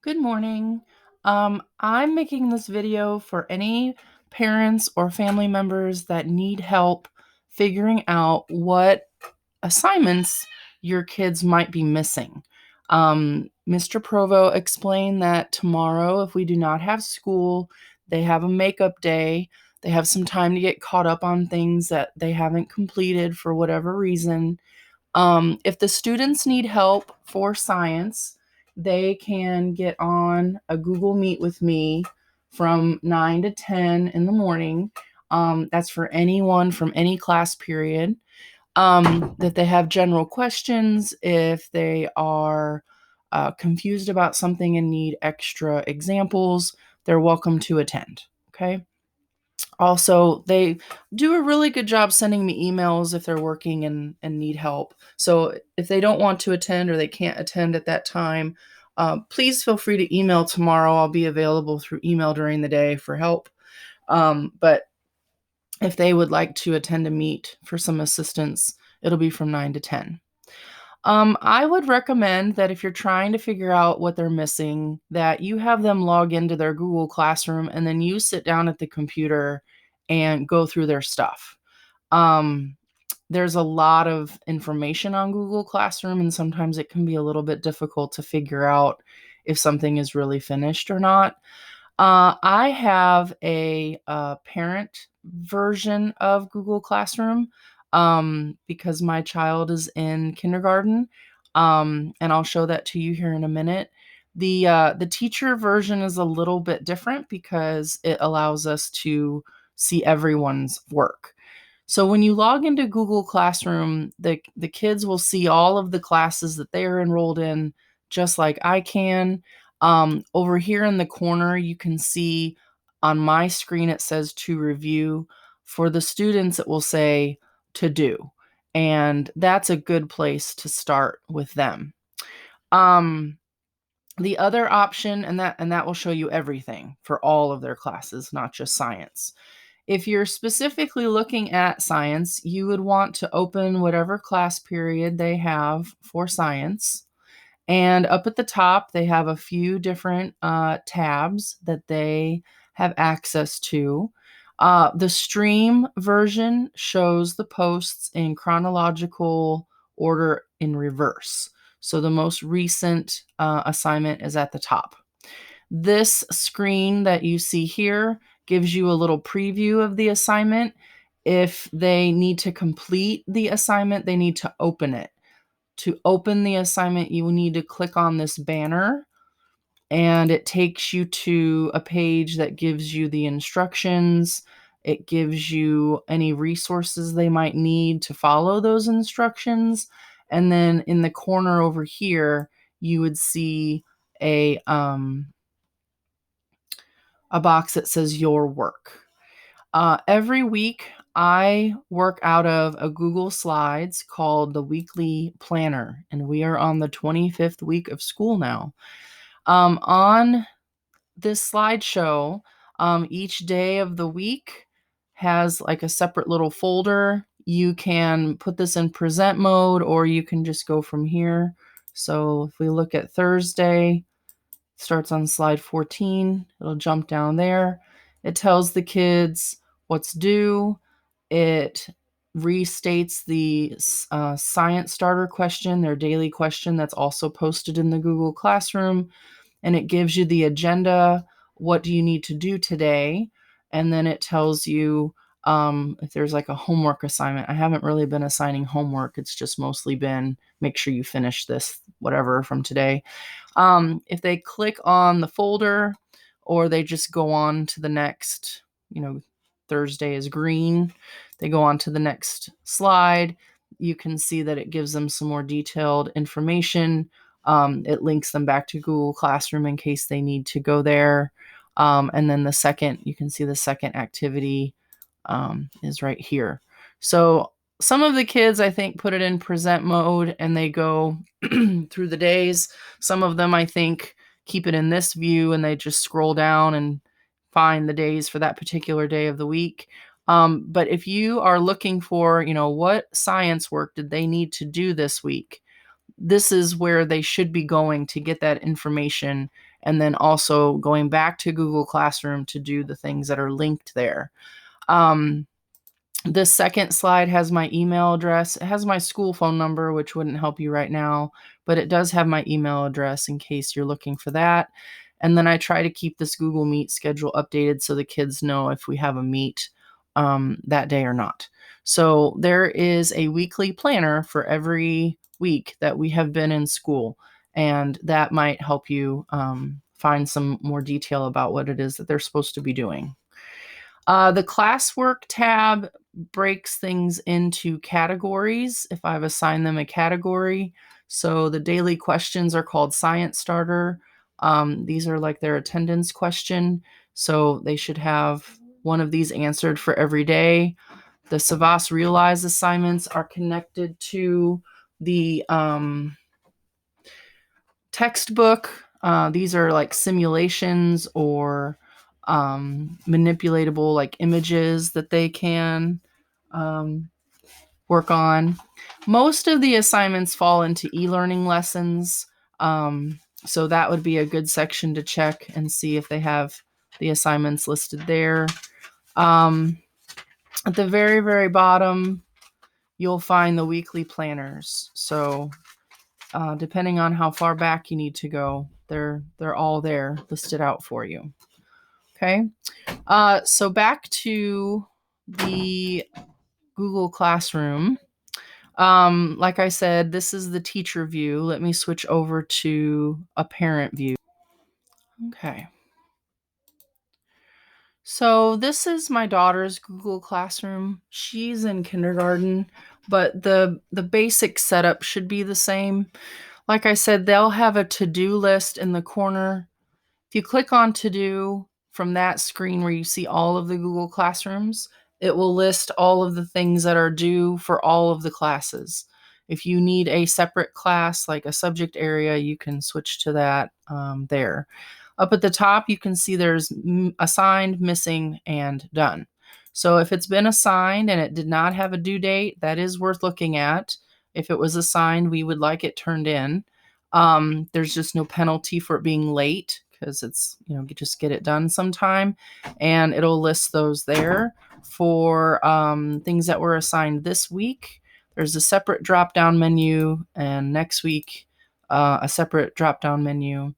Good morning. I'm making this video for any parents or family members that need help figuring out what assignments your kids might be missing. Mr. Provo explained that tomorrow, if we do not have school, they have a makeup day. They have some time to get caught up on things that they haven't completed for whatever reason. If the students need help for science, they can get on a Google Meet with me from 9 to 10 in the morning. That's for anyone from any class period. That they have general questions, if they are confused about something and need extra examples, they're welcome to attend. Okay. Also, they do a really good job sending me emails if they're working and need help. So if they don't want to attend or they can't attend at that time, please feel free to email tomorrow. I'll be available through email during the day for help. But if they would like to attend a meet for some assistance, it'll be from 9 to 10. I would recommend that if you're trying to figure out what they're missing, that you have them log into their Google Classroom and then you sit down at the computer and go through their stuff. Um, there's a lot of information on Google Classroom, and sometimes it can be a little bit difficult to figure out if something is really finished or not. I have a parent version of Google Classroom because my child is in kindergarten, and I'll show that to you here in a minute. The teacher version is a little bit different because it allows us to see everyone's work. So when you log into Google Classroom, the kids will see all of the classes that they are enrolled in, just like I can. Over here in the corner, you can see on my screen it says to review. For the students, it will say to do. And that's a good place to start with them. Um, the other option, and that will show you everything for all of their classes, not just science. If you're specifically looking at science, you would want to open whatever class period they have for science. And up at the top, they have a few different tabs that they have access to. The stream version shows the posts in chronological order in reverse. So the most recent assignment is at the top. This screen that you see here gives you a little preview of the assignment. If they need to complete the assignment, they need to open it. To open the assignment, you will need to click on this banner, and it takes you to a page that gives you the instructions. It gives you any resources they might need to follow those instructions. And then in the corner over here, you would see a box that says your work. Every week, I work out of a Google Slides called the Weekly Planner, and we are on the 25th week of school now. On this slideshow, each day of the week has like a separate little folder. You can put this in present mode, or you can just go from here. So if we look at Thursday, starts on slide 14. It'll jump down there. It tells the kids what's due. It restates the science starter question, their daily question that's also posted in the Google Classroom. And it gives you the agenda. What do you need to do today? And then it tells you if there's like a homework assignment. I haven't really been assigning homework. It's just mostly been make sure you finish this, whatever, from today. If they click on the folder or they just go on to the next, Thursday is green, they go on to the next slide, you can see that it gives them some more detailed information. It links them back to Google Classroom in case they need to go there. And then you can see the second activity is right here. So some of the kids, I think, put it in present mode and they go through the days. Some of them, I think, keep it in this view and they just scroll down and find the days for that particular day of the week. But if you are looking for, what science work did they need to do this week, this is where they should be going to get that information, and then also going back to Google Classroom to do the things that are linked there. The second slide has my email address. It has my school phone number, which wouldn't help you right now, but it does have my email address in case you're looking for that. And then I try to keep this Google Meet schedule updated so the kids know if we have a meet that day or not. So there is a weekly planner for every week that we have been in school, and that might help you find some more detail about what it is that they're supposed to be doing. The classwork tab breaks things into categories if I've assigned them a category. So the daily questions are called Science Starter. These are like their attendance question. So they should have one of these answered for every day. The Savas Realize assignments are connected to the textbook. These are like simulations or manipulatable like images that they can work on. Most of the assignments fall into e-learning lessons. So that would be a good section to check and see if they have the assignments listed there. At the very, very bottom, you'll find the weekly planners. So depending on how far back you need to go, they're all there listed out for you. Okay. So back to the Google Classroom. Like I said, this is the teacher view. Let me switch over to a parent view. Okay. So this is my daughter's Google Classroom. She's in kindergarten, but the basic setup should be the same. Like I said, they'll have a to-do list in the corner. If you click on to do from that screen where you see all of the Google Classrooms, it will list all of the things that are due for all of the classes. If you need a separate class, like a subject area, you can switch to that there. Up at the top, you can see there's assigned, missing, and done. So if it's been assigned and it did not have a due date, that is worth looking at. If it was assigned, we would like it turned in. There's just no penalty for it being late because it's, you just get it done sometime. And it'll list those there for things that were assigned this week. There's a separate drop-down menu, and next week, a separate drop-down menu.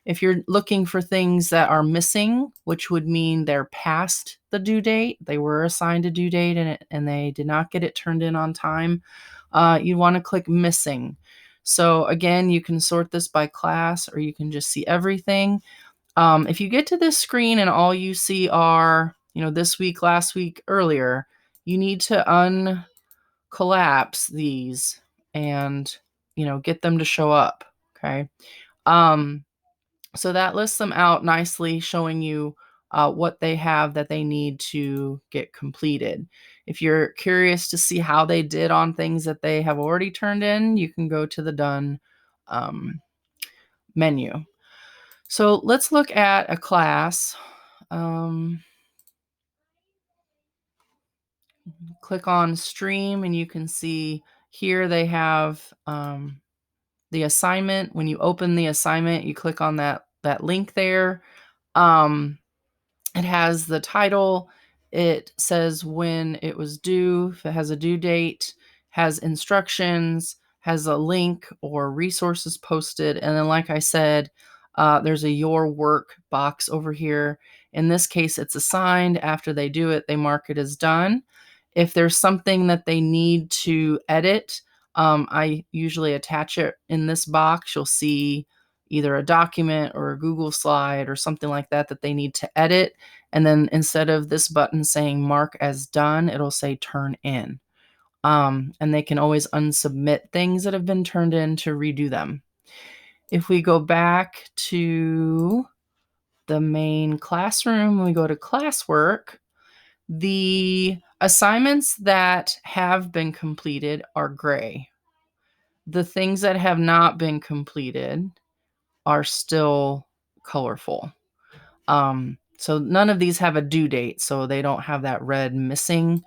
If you're looking for things that are missing, which would mean they're past the due date, they were assigned a due date and they did not get it turned in on time, you want to click missing. So again, you can sort this by class or you can just see everything. If you get to this screen and all you see are, this week, last week, earlier, you need to uncollapse these and, get them to show up. Okay. So that lists them out nicely, showing you what they have that they need to get completed. If you're curious to see how they did on things that they have already turned in, you can go to the Done menu. So let's look at a class. Click on Stream, and you can see here they have the assignment. When you open the assignment, you click on that link there. It has the title. It says when it was due, if it has a due date, has instructions, has a link or resources posted. And then, like I said, there's a Your Work box over here. In this case, it's assigned. After they do it, they mark it as done. If there's something that they need to edit, I usually attach it in this box. You'll see either a document or a Google slide or something like that that they need to edit. And then instead of this button saying mark as done, it'll say turn in. And they can always unsubmit things that have been turned in to redo them. If we go back to the main classroom, we go to classwork, the assignments that have been completed are gray. The things that have not been completed are still colorful. So none of these have a due date, so they don't have that red missing.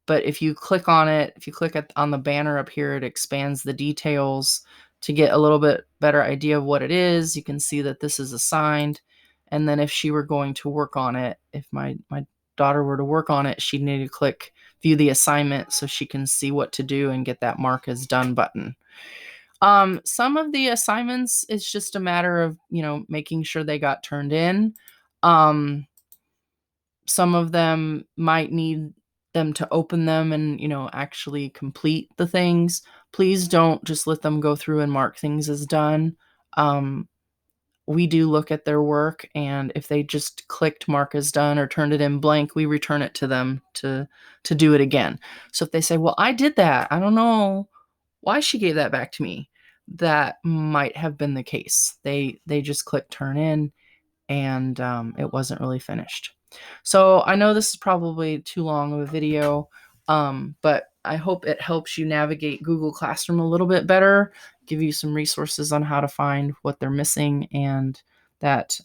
But if you click on it, if you click on the banner up here, it expands the details to get a little bit better idea of what it is. You can see that this is assigned. And then if she were going to work on it, if my daughter were to work on it, she'd need to click view the assignment so she can see what to do and get that mark as done button. Some of the assignments, it's just a matter of, making sure they got turned in. Some of them might need them to open them and, actually complete the things. Please don't just let them go through and mark things as done. We do look at their work, and if they just clicked mark as done or turned it in blank, we return it to them to do it again. So if they say, well, I did that, I don't know why she gave that back to me, that might have been the case. They just clicked turn in, and it wasn't really finished. So I know this is probably too long of a video, but I hope it helps you navigate Google Classroom a little bit better, give you some resources on how to find what they're missing, and that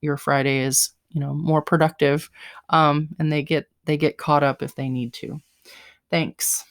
your Friday is, more productive, and they get caught up if they need to. Thanks.